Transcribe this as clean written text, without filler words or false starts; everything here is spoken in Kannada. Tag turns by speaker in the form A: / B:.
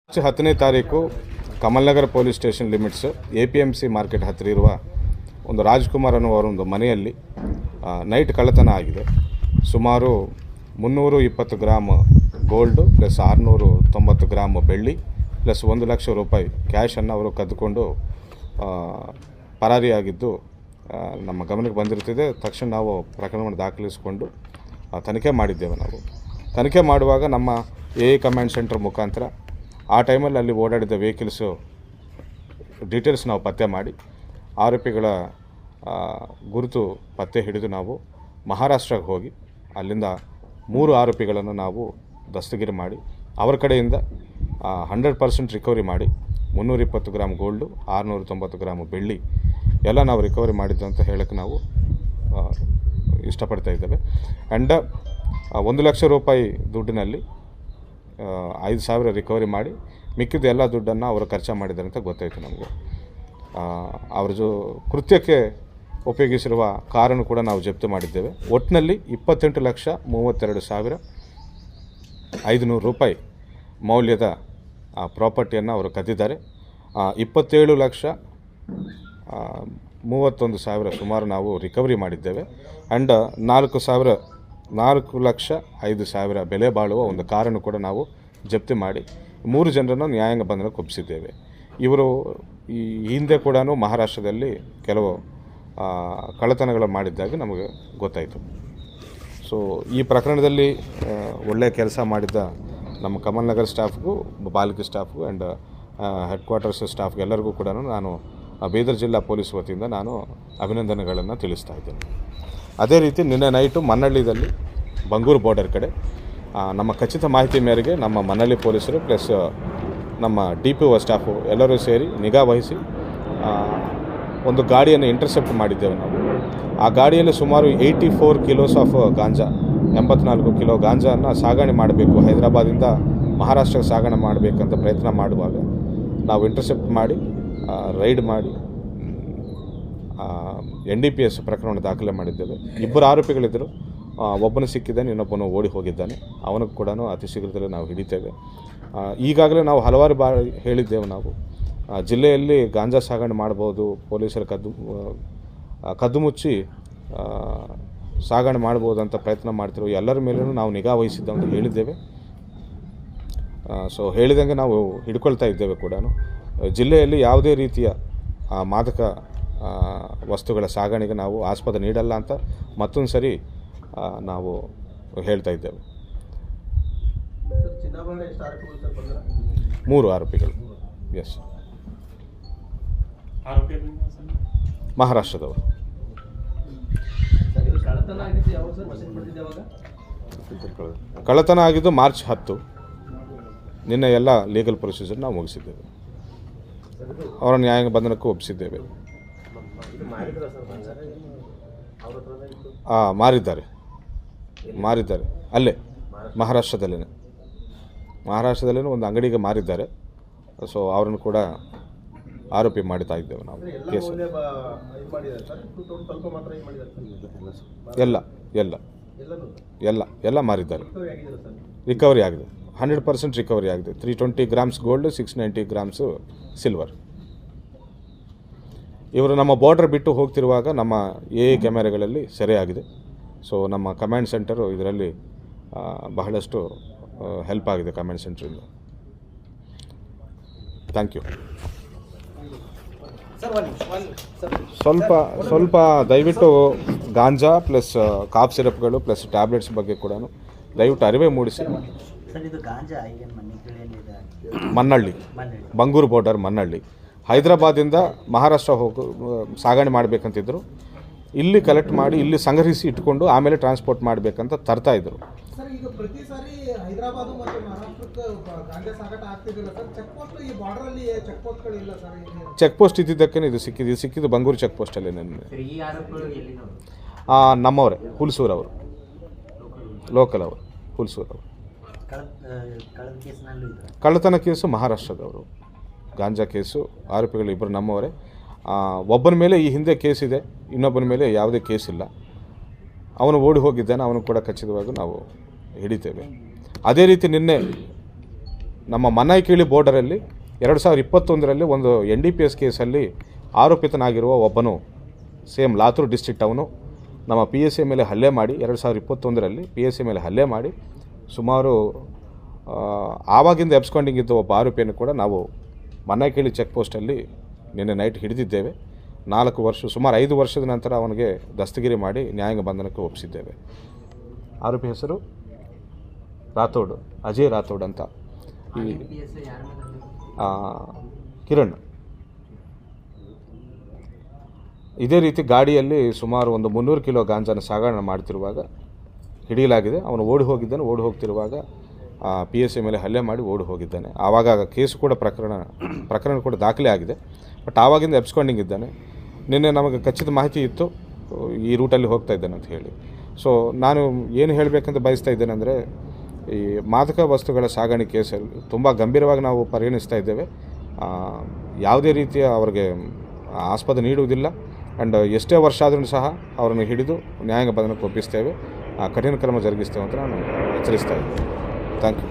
A: ಮಾರ್ಚ್ 10ನೇ ತಾರೀಕು Kamalnagar police station limits APMC market ಹತ್ತಿರ ಇರುವ ಒಂದು ರಾಜ್ಕುಮಾರ್ ಅನ್ನುವರ ಒಂದು ಮನೆಯಲ್ಲಿ ನೈಟ್ ಕಳ್ಳತನ ಆಗಿದೆ. ಸುಮಾರು 320 ಗ್ರಾಮ್ ಗೋಲ್ಡ್ ಪ್ಲಸ್ 690 ಗ್ರಾಮ್ ಬೆಳ್ಳಿ ಪ್ಲಸ್ 1 ಲಕ್ಷ ರೂಪಾಯಿ ಕ್ಯಾಶನ್ನು ಅವರು ಕದ್ದುಕೊಂಡು ಪರಾರಿಯಾಗಿದ್ದು ನಮ್ಮ ಗಮನಕ್ಕೆ ಬಂದಿರುತ್ತಿದೆ. ತಕ್ಷಣ ನಾವು ಪ್ರಕರಣವನ್ನು ದಾಖಲಿಸಿಕೊಂಡು ತನಿಖೆ ಮಾಡಿದ್ದೇವೆ. ನಾವು ತನಿಖೆ ಮಾಡುವಾಗ ನಮ್ಮ AA ಕಮಾಂಡ್ ಸೆಂಟರ್ ಮುಖಾಂತರ ಆ ಟೈಮಲ್ಲಿ ಅಲ್ಲಿ ಓಡಾಡಿದ ವೆಹಿಕಲ್ಸು ಡೀಟೇಲ್ಸ್ ನಾವು ಪತ್ತೆ ಮಾಡಿ ಆರೋಪಿಗಳ ಗುರುತು ಪತ್ತೆ ಹಿಡಿದು ನಾವು ಮಹಾರಾಷ್ಟ್ರಕ್ಕೆ ಹೋಗಿ ಅಲ್ಲಿಂದ 3 ಆರೋಪಿಗಳನ್ನು ನಾವು ದಸ್ತಗಿರಿ ಮಾಡಿ ಅವರ ಕಡೆಯಿಂದ 100% ರಿಕವರಿ ಮಾಡಿ 320 ಗ್ರಾಮ್ ಗೋಲ್ಡು 690 ಗ್ರಾಮ್ ಬೆಳ್ಳಿ ಎಲ್ಲ ನಾವು ರಿಕವರಿ ಮಾಡಿದ್ದು ಅಂತ ಹೇಳೋಕ್ಕೆ ನಾವು ಇಷ್ಟಪಡ್ತಾ ಇದ್ದೇವೆ. ಆ್ಯಂಡ್ 1 ಲಕ್ಷ ರೂಪಾಯಿ ದುಡ್ಡಿನಲ್ಲಿ 5,000 ರಿಕವರಿ ಮಾಡಿ ಮಿಕ್ಕಿದ ಎಲ್ಲ ದುಡ್ಡನ್ನು ಅವರು ಖರ್ಚು ಮಾಡಿದ್ದಾರೆ ಅಂತ ಗೊತ್ತಾಯಿತು ನಮಗೂ. ಅವರ ಕೃತ್ಯಕ್ಕೆ ಉಪಯೋಗಿಸಿರುವ ಕಾರನ್ನು ಕೂಡ ನಾವು ಜಪ್ತು ಮಾಡಿದ್ದೇವೆ. ಒಟ್ಟಿನಲ್ಲಿ 28,32,500 ರೂಪಾಯಿ ಮೌಲ್ಯದ ಪ್ರಾಪರ್ಟಿಯನ್ನು ಅವರು ಕದ್ದಿದ್ದಾರೆ. 27,31,000 ಸುಮಾರು ನಾವು ರಿಕವರಿ ಮಾಡಿದ್ದೇವೆ. ಆ್ಯಂಡ್ 4,05,000 ಬೆಲೆ ಬಾಳುವ ಒಂದು ಕಾರನ್ನು ಕೂಡ ನಾವು ಜಪ್ತಿ ಮಾಡಿ 3 ಜನರನ್ನು ನ್ಯಾಯಾಂಗ ಬಂಧನಕ್ಕೆ ಒಪ್ಪಿಸಿದ್ದೇವೆ. ಇವರು ಈ ಹಿಂದೆ ಕೂಡ ಮಹಾರಾಷ್ಟ್ರದಲ್ಲಿ ಕೆಲವು ಕಳ್ಳತನಗಳು ಮಾಡಿದ್ದಾಗ ನಮಗೆ ಗೊತ್ತಾಯಿತು. ಸೊ ಈ ಪ್ರಕರಣದಲ್ಲಿ ಒಳ್ಳೆಯ ಕೆಲಸ ಮಾಡಿದ್ದ ನಮ್ಮ ಕಮಲ್ನಗರ್ ಸ್ಟಾಫ್ಗೂ, ಪಾಲಿಕೆ ಸ್ಟಾಫ್ಗೂ ಆ್ಯಂಡ್ ಹೆಡ್ ಕ್ವಾರ್ಟರ್ಸ್ ಸ್ಟಾಫ್ಗೆ ಎಲ್ಲರಿಗೂ ಕೂಡ ನಾನು ಬೀದರ್ ಜಿಲ್ಲಾ ಪೊಲೀಸ್ ವತಿಯಿಂದ ನಾನು ಅಭಿನಂದನೆಗಳನ್ನು ತಿಳಿಸ್ತಾ ಇದ್ದೇನೆ. ಅದೇ ರೀತಿ ನಿನ್ನೆ ನೈಟು ಮನ್ನಳ್ಳಿದಲ್ಲಿ ಬಂಗೂರು ಬಾರ್ಡರ್ ಕಡೆ ನಮ್ಮ ಖಚಿತ ಮಾಹಿತಿ ಮೇರೆಗೆ ನಮ್ಮ ಮನ್ನಳ್ಳಿ ಪೊಲೀಸರು ಪ್ಲಸ್ ನಮ್ಮ DPO ಸ್ಟಾಫು ಎಲ್ಲರೂ ಸೇರಿ ನಿಗಾ ವಹಿಸಿ ಒಂದು ಗಾಡಿಯನ್ನು ಇಂಟರ್ಸೆಪ್ಟ್ ಮಾಡಿದ್ದೇವೆ ನಾವು. ಆ ಗಾಡಿಯಲ್ಲಿ ಸುಮಾರು 84 ಕಿಲೋಸ್ ಆಫ್ ಗಾಂಜಾ, 84 ಕಿಲೋ ಗಾಂಜಾವನ್ನು ಸಾಗಣೆ ಮಾಡಬೇಕು, ಹೈದರಾಬಾದಿಂದ ಮಹಾರಾಷ್ಟ್ರಕ್ಕೆ ಸಾಗಣೆ ಮಾಡಬೇಕಂತ ಪ್ರಯತ್ನ ಮಾಡುವಾಗ ನಾವು ಇಂಟರ್ಸೆಪ್ಟ್ ಮಾಡಿ ರೈಡ್ ಮಾಡಿ NDPS ಪ್ರಕರಣ ದಾಖಲೆ ಮಾಡಿದ್ದೇವೆ. 2 ಆರೋಪಿಗಳಿದ್ದರು, ಒಬ್ಬನು ಸಿಕ್ಕಿದ್ದಾನೆ, ಇನ್ನೊಬ್ಬನು ಓಡಿ ಹೋಗಿದ್ದಾನೆ. ಅವನಿಗೆ ಕೂಡ ಅತಿ ಶೀಘ್ರದಲ್ಲೇ ನಾವು ಹಿಡಿತೇವೆ. ಈಗಾಗಲೇ ನಾವು ಹಲವಾರು ಬಾರಿ ಹೇಳಿದ್ದೇವೆ, ನಾವು ಜಿಲ್ಲೆಯಲ್ಲಿ ಗಾಂಜಾ ಸಾಗಣೆ ಮಾಡ್ಬೋದು, ಪೊಲೀಸರು ಕದ್ದು ಮುಚ್ಚಿ ಸಾಗಣೆ ಮಾಡ್ಬೋದು ಅಂತ ಪ್ರಯತ್ನ ಮಾಡ್ತಿರೋ ಎಲ್ಲರ ಮೇಲೂ ನಾವು ನಿಗಾ ವಹಿಸಿದ್ದೇವೆ ಅಂತ ಹೇಳಿದ್ದೇವೆ. ಸೊ ಹೇಳಿದಂಗೆ ನಾವು ಹಿಡ್ಕೊಳ್ತಾ ಇದ್ದೇವೆ ಕೂಡ. ಜಿಲ್ಲೆಯಲ್ಲಿ ಯಾವುದೇ ರೀತಿಯ ಮಾದಕ ವಸ್ತುಗಳ ಸಾಗಣೆಗೆ ನಾವು ಆಸ್ಪದ ನೀಡಲ್ಲ ಅಂತ ಮತ್ತೊಂದು ಸರಿ ನಾವು ಹೇಳ್ತಾ ಇದ್ದೇವೆ. 3 ಆರೋಪಿಗಳು. ಎಸ್, ಮಹಾರಾಷ್ಟ್ರದವರು. ಕಳ್ಳತನ ಆಗಿದ್ದು ಮಾರ್ಚ್ 10. ನಿನ್ನೆ ಎಲ್ಲ ಲೀಗಲ್ ಪ್ರೊಸೀಜರ್ ನಾವು ಮುಗಿಸಿದ್ದೇವೆ. ಅವರ ನ್ಯಾಯಾಂಗ ಬಂಧನಕ್ಕೂ ಒಪ್ಪಿಸಿದ್ದೇವೆ. ಮಾರಿದ್ದಾರೆ ಅಲ್ಲೇ ಮಹಾರಾಷ್ಟ್ರದಲ್ಲೇ ಒಂದು ಅಂಗಡಿಗೆ ಮಾರಿದ್ದಾರೆ. ಸೊ ಅವರನ್ನು ಕೂಡ ಆರೋಪಿ ಮಾಡ್ತಾ ಇದ್ದೇವೆ ನಾವು. ಕೇಸ್ ಎಲ್ಲ ಮಾರಿದ್ದಾರೆ. ರಿಕವರಿ ಆಗಿದೆ, 100% ರಿಕವರಿ ಆಗಿದೆ. 320 ಗ್ರಾಮ್ಸ್ ಗೋಲ್ಡ್, 690 ಗ್ರಾಮ್ಸು ಸಿಲ್ವರ್. ಇವರು ನಮ್ಮ ಬಾರ್ಡರ್ ಬಿಟ್ಟು ಹೋಗ್ತಿರುವಾಗ ನಮ್ಮ AA ಕ್ಯಾಮೆರಾಗಳಲ್ಲಿ ಸೆರೆಯಾಗಿದೆ. ಸೊ ನಮ್ಮ ಕಮಾಂಡ್ ಸೆಂಟರು ಇದರಲ್ಲಿ ಬಹಳಷ್ಟು ಹೆಲ್ಪ್ ಆಗಿದೆ ಕಮಾಂಡ್ ಸೆಂಟ್ರಿಂದ. Thank you. ಸ್ವಲ್ಪ ದಯವಿಟ್ಟು ಗಾಂಜಾ ಪ್ಲಸ್ ಕಾಫ್ ಸಿರಪ್ಗಳು ಪ್ಲಸ್ ಟ್ಯಾಬ್ಲೆಟ್ಸ್ ಬಗ್ಗೆ ಕೂಡ ದಯವಿಟ್ಟು ಅರಿವೇ ಮೂಡಿಸಿ. ಮನ್ನಳ್ಳಿ, ಬಂಗೂರು ಬಾರ್ಡರ್ ಮನ್ನಳ್ಳಿ, ಹೈದರಾಬಾದಿಂದ ಮಹಾರಾಷ್ಟ್ರ ಸಾಗಣೆ ಮಾಡಬೇಕಂತಿದ್ರು. ಇಲ್ಲಿ ಕಲೆಕ್ಟ್ ಮಾಡಿ ಇಲ್ಲಿ ಸಂಗ್ರಹಿಸಿ ಇಟ್ಕೊಂಡು ಆಮೇಲೆ ಟ್ರಾನ್ಸ್ಪೋರ್ಟ್ ಮಾಡಬೇಕಂತ ತರ್ತಾಯಿದ್ರು. ಚೆಕ್ ಪೋಸ್ಟ್ ಇದ್ದಿದ್ದಕ್ಕೆ ಇದು ಸಿಕ್ಕಿದ್ದು ಬಂಗೂರು ಚೆಕ್ ಪೋಸ್ಟಲ್ಲಿ. ನಮ್ಮವರೇ, ಹುಲ್ಸೂರವರು, ಲೋಕಲ್ ಅವರು, ಹುಲ್ಸೂರವರು. ಕಳ್ಳತನ ಕೇಸು ಮಹಾರಾಷ್ಟ್ರದವರು, ಗಾಂಜಾ ಕೇಸು. ಆರೋಪಿಗಳು 2 ನಮ್ಮವರೇ. ಒಬ್ಬನ ಮೇಲೆ ಈ ಹಿಂದೆ ಕೇಸ್ ಇದೆ, ಇನ್ನೊಬ್ಬನ ಮೇಲೆ ಯಾವುದೇ ಕೇಸ್ ಇಲ್ಲ. ಅವನು ಓಡಿ ಹೋಗಿದ್ದಾನೆ, ಅವನು ಕೂಡ ಖಚಿತವಾಗಿ ನಾವು ಹಿಡಿತೇವೆ. ಅದೇ ರೀತಿ ನಿನ್ನೆ ನಮ್ಮ ಮನ್ನಾಯಿಕೇಳಿ ಬೋರ್ಡರಲ್ಲಿ 2021ರಲ್ಲಿ ಒಂದು NDPS ಕೇಸಲ್ಲಿ ಆರೋಪಿತನಾಗಿರುವ ಒಬ್ಬನು ಸೇಮ್ ಲಾತೂರು ಡಿಸ್ಟ್ರಿಕ್ಟ್ ಅವನು ನಮ್ಮ PSA ಮೇಲೆ ಹಲ್ಲೆ ಮಾಡಿ 2021ರಲ್ಲಿ PSA ಮೇಲೆ ಹಲ್ಲೆ ಮಾಡಿ ಸುಮಾರು ಆವಾಗಿಂದ ಎಬ್ಸ್ಕೊಂಡಿದ್ದ ಒಬ್ಬ ಆರೋಪಿಯನ್ನು ಕೂಡ ನಾವು ಮನ್ನಾಯಿಕೇಳಿ ಚೆಕ್ ಪೋಸ್ಟಲ್ಲಿ ನಿನ್ನೆ ನೈಟ್ ಹಿಡಿದಿದ್ದೇವೆ. 4 ವರ್ಷ ಸುಮಾರು 5 ವರ್ಷದ ನಂತರ ಅವನಿಗೆ ದಸ್ತಗಿರಿ ಮಾಡಿ ನ್ಯಾಯಾಂಗ ಬಂಧನಕ್ಕೆ ಒಪ್ಪಿಸಿದ್ದೇವೆ. ಆರೋಪಿ ಹೆಸರು ರಾಥೋಡ್, ಅಜಯ್ ರಾಥೋಡ್ ಅಂತ. ಈ ಕಿರಣ್. ಇದೇ ರೀತಿ ಗಾಡಿಯಲ್ಲಿ ಸುಮಾರು ಒಂದು 300 ಕಿಲೋ ಗಾಂಜಾನ ಸಾಗಣೆ ಮಾಡ್ತಿರುವಾಗ ಹಿಡಿಯಲಾಗಿದೆ. ಅವನು ಓಡಿ ಹೋಗ್ತಿರುವಾಗ PSA ಮೇಲೆ ಹಲ್ಲೆ ಮಾಡಿ ಓಡಿ ಹೋಗಿದ್ದಾನೆ. ಆವಾಗ ಕೇಸು ಕೂಡ ಪ್ರಕರಣ ಕೂಡ ದಾಖಲೆ ಆಗಿದೆ. ಬಟ್ ಆವಾಗಿಂದ ಎಬ್ಸ್ಕೊಂಡಿದ್ದಾನೆ. ನಿನ್ನೆ ನಮಗೆ ಖಚಿತ ಮಾಹಿತಿ ಇತ್ತು ಈ ರೂಟಲ್ಲಿ ಹೋಗ್ತಾ ಇದ್ದಾನೆ ಅಂತ ಹೇಳಿ. ಸೊ ನಾನು ಏನು ಹೇಳಬೇಕಂತ ಬಯಸ್ತಾ ಇದ್ದೇನೆ ಅಂದರೆ, ಈ ಮಾದಕ ವಸ್ತುಗಳ ಸಾಗಣೆ ಕೇಸಲ್ಲಿ ತುಂಬ ಗಂಭೀರವಾಗಿ ನಾವು ಪರಿಗಣಿಸ್ತಾ ಇದ್ದೇವೆ. ಯಾವುದೇ ರೀತಿಯ ಅವ್ರಿಗೆ ಆಸ್ಪದ ನೀಡುವುದಿಲ್ಲ. ಆ್ಯಂಡ್ ಎಷ್ಟೇ ವರ್ಷ ಆದರೂ ಸಹ ಅವರನ್ನು ಹಿಡಿದು ನ್ಯಾಯಾಂಗ ಬಂಧನಕ್ಕೆ ಒಪ್ಪಿಸ್ತೇವೆ, ಕಠಿಣ ಕ್ರಮ ಜರುಗಿಸ್ತೇವೆ ಅಂತ ನಾನು ಎಚ್ಚರಿಸ್ತಾ ಇದ್ದೇನೆ. Thank you.